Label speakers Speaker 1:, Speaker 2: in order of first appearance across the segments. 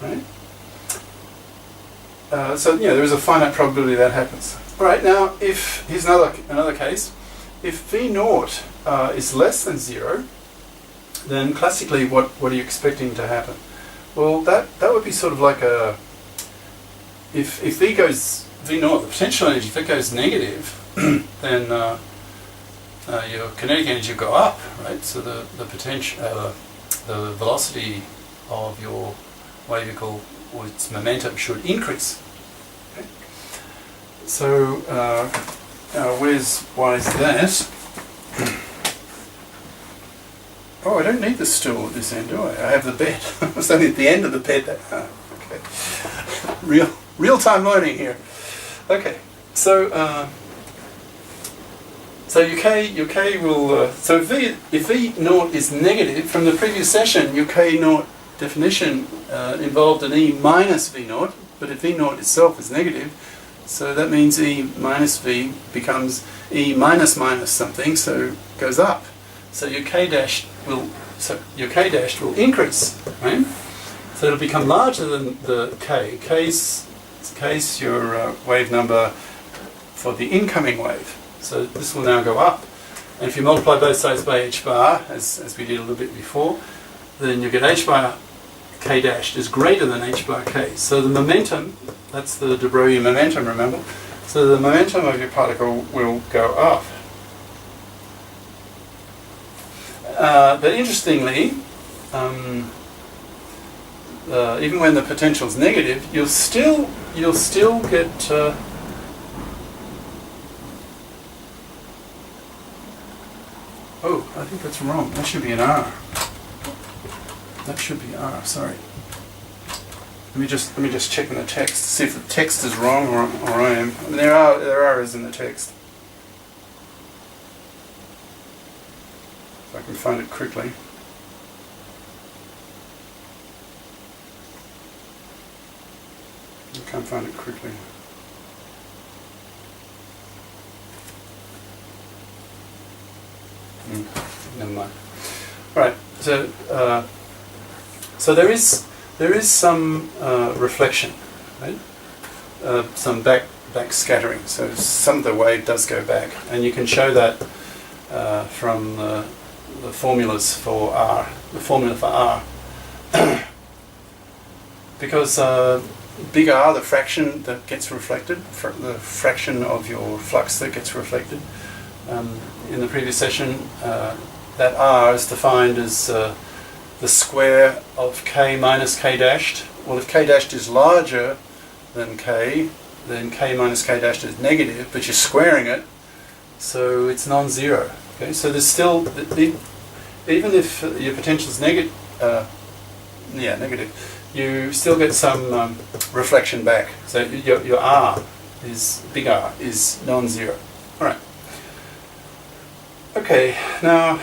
Speaker 1: right? So there is a finite probability that happens. All right, now here's another case. If V naught is less than 0, then classically what are you expecting to happen? Well, that would be sort of like if V naught, the potential energy, if it goes negative, then your kinetic energy will go up, right? So the potential, the velocity of your wave vehicle or its momentum should increase. Okay? So why is that? Oh, I don't need the stool at this end, do I? I have the bed. It's only at the end of the bed. Okay. Real-time learning here. Okay. So your K will. So if V naught is negative from the previous session, your K naught definition involved an E minus V naught, but if V naught itself is negative, so that means E minus V becomes E minus minus something, so it goes up. So your K dash will increase, right? So it'll become larger than the K. K's your wave number for the incoming wave. So this will now go up. And if you multiply both sides by h bar, as we did a little bit before, then you get h bar k dashed is greater than h bar k. So the momentum, that's the de Broglie momentum, remember? So the momentum of your particle will go up. But interestingly, even when the potential is negative, you'll still get oh, I think that's wrong. That should be an R. That should be R. Sorry. Let me just check in the text to see if the text is wrong or I am. I mean, there are errors in the text. If I can find it quickly. I can't find it quickly. Never mind. All right. So there is some reflection, right? Some back scattering. So some of the wave does go back, and you can show that from the formulas for R. The formula for R, because big R, the fraction that gets reflected, the fraction of your flux that gets reflected. In the previous session, that R is defined as the square of K minus K dashed. Well, if K dashed is larger than K, then K minus K dashed is negative, but you're squaring it, so it's non-zero. Okay, so there's still, even if your potential is negative, you still get some reflection back. So your R is, big R, is non-zero. All right. Okay, now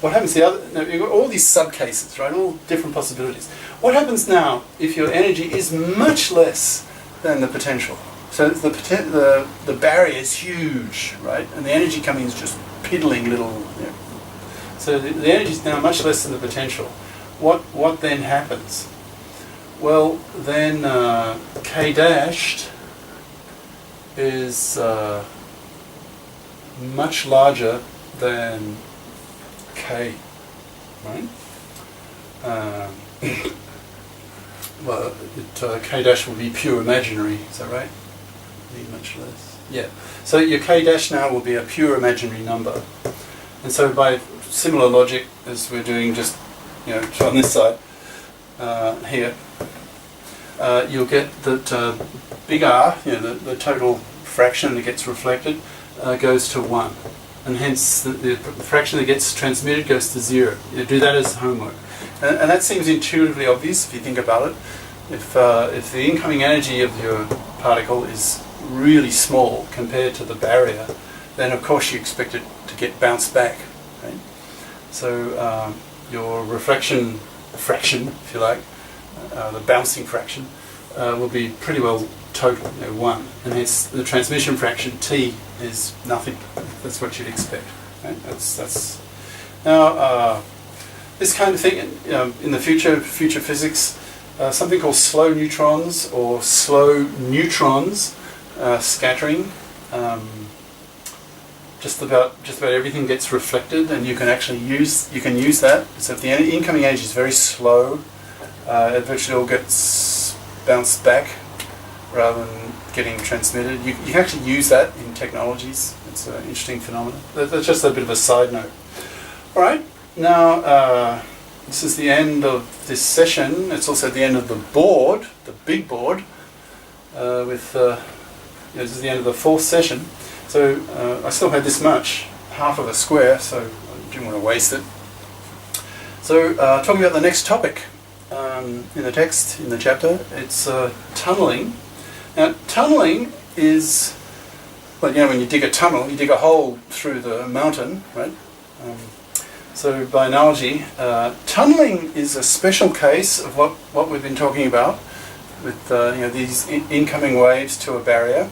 Speaker 1: what happens now you've got all these subcases, right? All different possibilities. What happens now if your energy is much less than the potential? So the barrier is huge, right? And the energy coming is just piddling little. So the energy is now much less than the potential. What then happens? Well, then K dashed is much larger than K, right? Well, K dash will be pure imaginary, is that right? Be much less. Yeah. So your K dash now will be a pure imaginary number, and so by similar logic as we're doing just on this side here, you'll get that big R, the total fraction that gets reflected, goes to 1, and hence the fraction that gets transmitted goes to 0. You do that as homework, and that seems intuitively obvious if you think about it. If the incoming energy of your particle is really small compared to the barrier, then of course you expect it to get bounced back. Right? So your reflection fraction, if you like, the bouncing fraction, will be pretty well total, 1, and hence the transmission fraction T is nothing. That's what you'd expect. Right? That's now this kind of thing in the future physics. something called slow neutrons or slow neutrons scattering. Just about everything gets reflected, and you can actually use that. So if the incoming edge is very slow, it virtually all gets bounced back rather than getting transmitted. You can actually use that in technologies. It's an interesting phenomenon. That's just a bit of a side note. All right, now this is the end of this session. It's also the end of the board, the big board. This is the end of the 4th session. So I still had this much, half of a square, so I didn't want to waste it. So talking about the next topic in the text, in the chapter, it's tunneling. Now tunneling is, well, when you dig a tunnel, you dig a hole through the mountain, right? So by analogy, tunneling is a special case of what we've been talking about with these incoming waves to a barrier.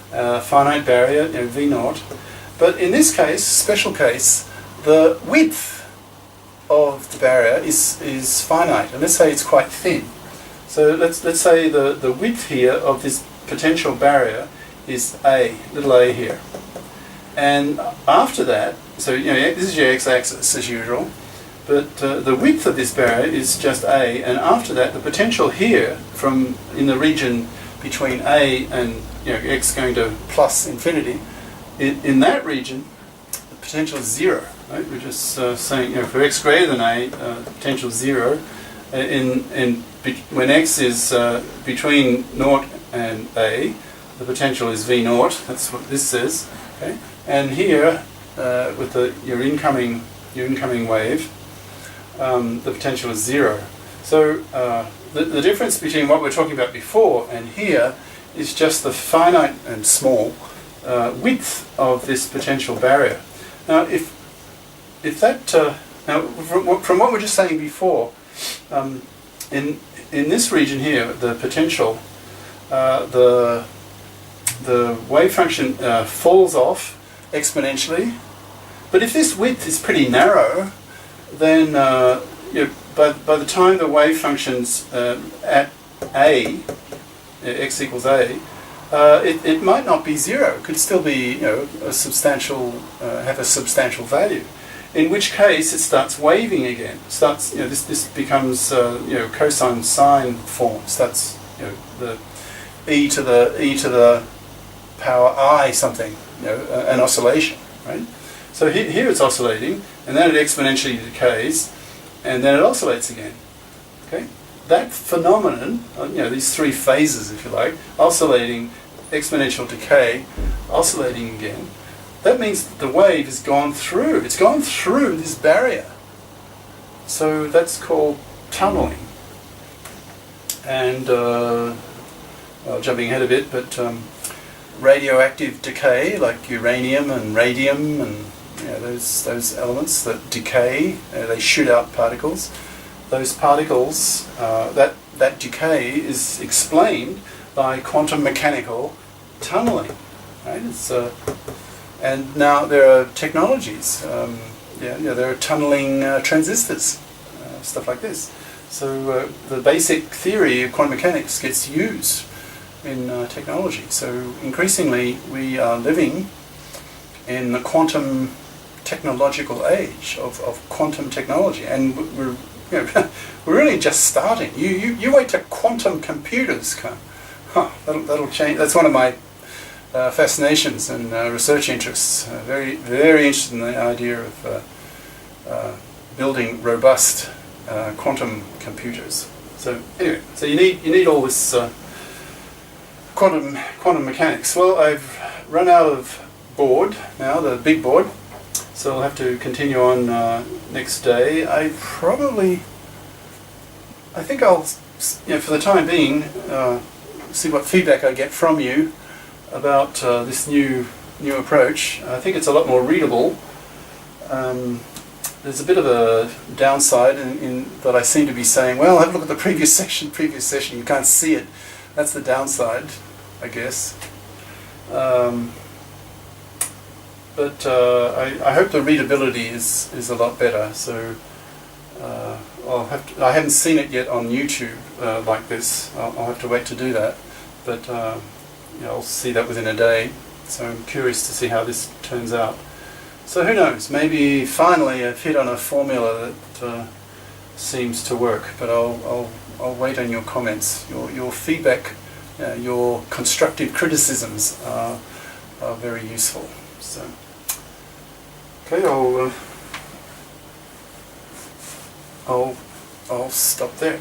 Speaker 1: Finite barrier, V0. But in this case, special case, the width of the barrier is finite, and let's say it's quite thin. So let's say the width here of this potential barrier is a, little a here. And after that, so this is your x-axis as usual, but the width of this barrier is just a, and after that the potential here from in the region between a and x going to plus infinity, in that region the potential is 0. Right? We're just saying for x greater than a, potential is 0. When x is between 0 and a, the potential is V0. That's what this says. Okay, and here with your incoming wave, the potential is 0. So the difference between what we're talking about before and here is just the finite and small width of this potential barrier. Now, if that now from what we're just saying before, in this region here, the potential, the wave function falls off exponentially. But if this width is pretty narrow, then by the time the wave function's at a, x equals a, it might not be 0. It could still be a substantial, have a substantial value. In which case it starts waving again. Starts this becomes cosine sine form. Starts the e to the power I something, an oscillation, right? So here it's oscillating, and then it exponentially decays, and then it oscillates again. Okay, that phenomenon, these 3 phases, if you like, oscillating, exponential decay, oscillating again. That means that the wave has gone through. It's gone through this barrier. So that's called tunneling. And jumping ahead a bit, but radioactive decay, like uranium and radium, and those elements that decay, they shoot out particles. Those particles, that decay is explained by quantum mechanical tunneling. Right? And now there are technologies. There are tunneling transistors, stuff like this. So the basic theory of quantum mechanics gets used in technology. So increasingly we are living in the quantum technological age of quantum technology, and we're we're really just starting. You wait till quantum computers come. That'll change. That's one of my fascinations and research interests. Very interested in the idea of building robust quantum computers. So anyway, so you need all this quantum mechanics. Well, I've run out of board now, the big board. So I'll have to continue on next day. I think I'll, for the time being, see what feedback I get from you about this new approach. I think it's a lot more readable. There's a bit of a downside in that I seem to be saying, well, have a look at the previous session, you can't see it. That's the downside, I guess. But I hope the readability is a lot better. So I haven't seen it yet on YouTube like this. I'll have to wait to do that, but I'll see that within a day. So I'm curious to see how this turns out. So who knows? Maybe finally I've hit on a formula that seems to work. But I'll wait on your comments, your feedback, your constructive criticisms are very useful. So okay, I'll stop there.